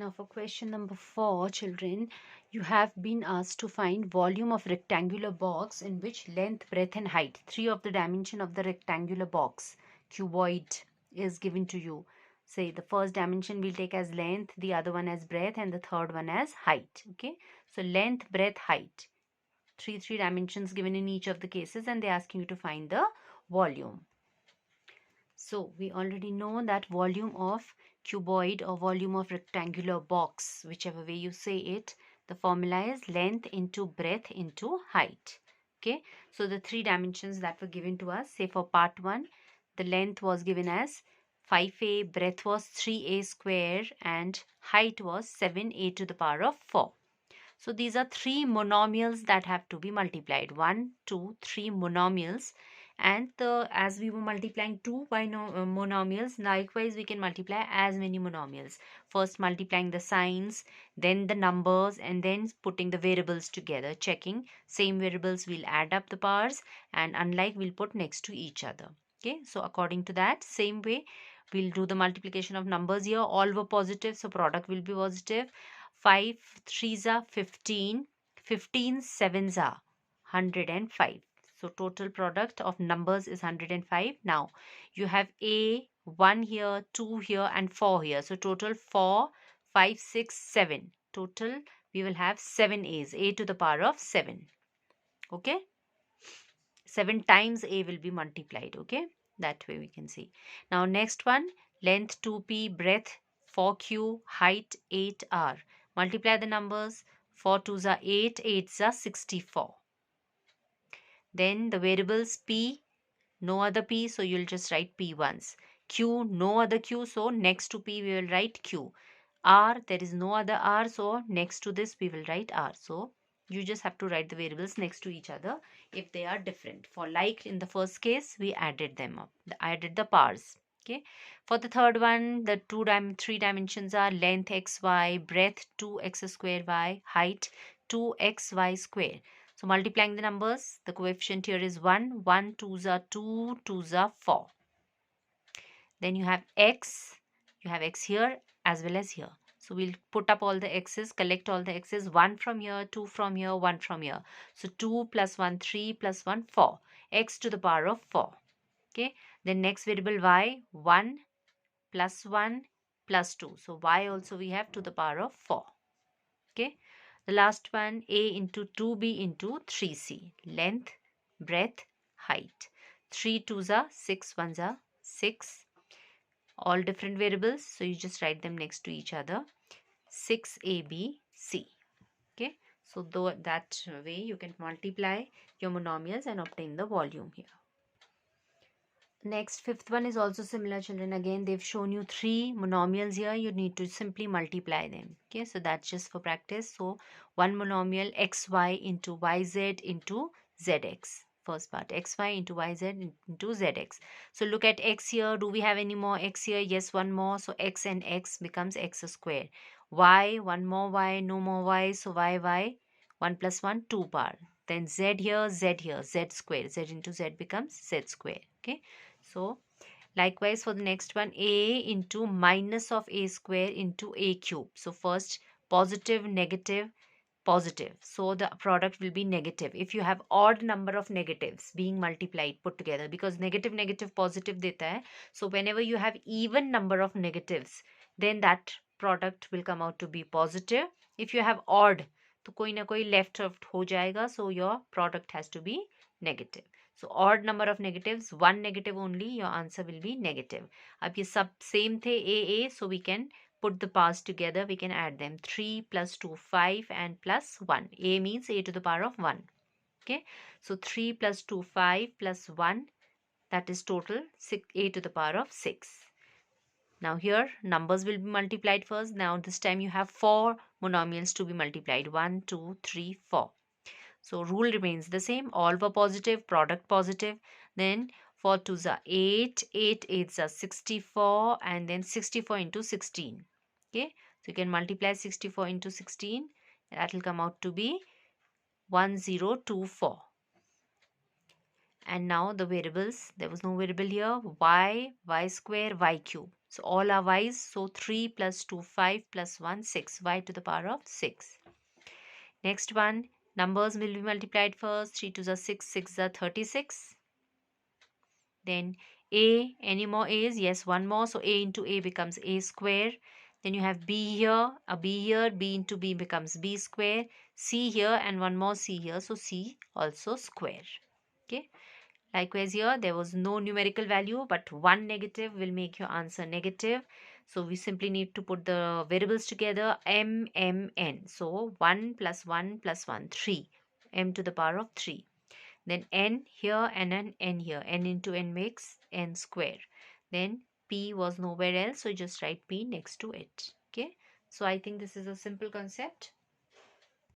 Now for question number 4, children, you have been asked to find volume of rectangular box in which length, breadth and height, 3 of the dimension of the rectangular box, cuboid, is given to you. Say the first dimension we'll take as length, the other one as breadth and the third one as height. Okay, so length, breadth, height, three dimensions given in each of the cases, and they're asking you to find the volume. So we already know that volume of cuboid or volume of rectangular box, whichever way you say it, the formula is length into breadth into height. Okay, so the 3 dimensions that were given to us, say for part 1, the length was given as 5a, breadth was 3a square and height was 7a to the power of 4. So these are 3 monomials that have to be multiplied. 1, 2, 3 monomials. And as we were multiplying 2 monomials, likewise we can multiply as many monomials. First multiplying the signs, then the numbers, and then putting the variables together, checking same variables will add up the powers, and unlike we'll put next to each other. Okay, so according to that same way we'll do the multiplication of numbers here. All were positive, so product will be positive. 5 threes are 15, 15 sevens are 105. So total product of numbers is 105. Now you have a 1 here, 2 here and 4 here. So total 4, 5, 6, 7. Total we will have 7 a's, a to the power of 7. Okay, 7 times a will be multiplied. Okay, that way we can see. Now next one, length 2p, breadth 4q, height 8r. Multiply the numbers. 4 2s are 8, 8s are 64. Then the variables p, no other p, so you'll just write p once. Q, no other q, so next to p we will write q. R, there is no other r, so next to this we will write r. So you just have to write the variables next to each other if they are different. For like in the first case, we added them up, added the powers. Okay. For the third one, the 3 dimensions are length xy, breadth 2x square y, height 2xy square. So multiplying the numbers, the coefficient here is 1, 1, 2s are 2, 2s are 4. Then you have x here as well as here. So we'll put up all the x's, collect all the x's, 1 from here, 2 from here, 1 from here. So 2 plus 1, 3 plus 1, 4. X to the power of 4. Okay. Then next variable y, 1 plus 1 plus 2. So y also we have to the power of 4. Okay. The last one, a into 2b into 3c. Length, breadth, height. 3 2s are 6, 1s are 6. All different variables, so you just write them next to each other. 6abc. Okay, so that way you can multiply your monomials and obtain the volume here. Next, fifth one is also similar, children. Again, they've shown you 3 monomials here. You need to simply multiply them. Okay, so that's just for practice. So one monomial xy into yz into zx. First part, xy into yz into zx. So look at x here. Do we have any more x here? Yes, one more. So x and x becomes x square. Y, one more y, no more y. So y, 1 plus 1, 2 power. Then z here, z square. Z into z becomes z square. Okay. So likewise for the next one, a into minus of a square into a cube. So first positive, negative, positive. So the product will be negative. If you have odd number of negatives being multiplied put together, because negative, negative, positive deta hai. So whenever you have even number of negatives, then that product will come out to be positive. If you have odd, तो कोई ना कोई left out हो जाएगा. So your product has to be negative. So odd number of negatives, one negative only, your answer will be negative. अब ये सब same थे a, so we can put the powers together. We can add them. 3 plus 2, 5 and plus 1. A means a to the power of 1. Okay. So 3 plus 2, 5 plus 1. That is total 6, a to the power of 6. Now here numbers will be multiplied first. Now this time you have 4 monomials to be multiplied. 1, 2, 3, 4. So rule remains the same. All were positive, product positive. Then 4 2s are 8, 8 8s are 64, and then 64 into 16. Okay, so you can multiply 64 into 16. That will come out to be 1024. And now the variables, there was no variable here, y square, y cube. So all are y's, so 3 plus 2, 5 plus 1, 6, y to the power of 6. Next one, numbers will be multiplied first, 3 to the 6, 6 the 36. Then a, any more a's? Yes, one more, so a into a becomes a square. Then you have b here, a b here, b into b becomes b square, c here and one more c here, so c also square. Okay. Likewise here, there was no numerical value, but one negative will make your answer negative. So we simply need to put the variables together, m, n. So 1 plus 1 plus 1, 3. M to the power of 3. Then n here and an n here. N into n makes n square. Then p was nowhere else, so just write p next to it. Okay. So I think this is a simple concept.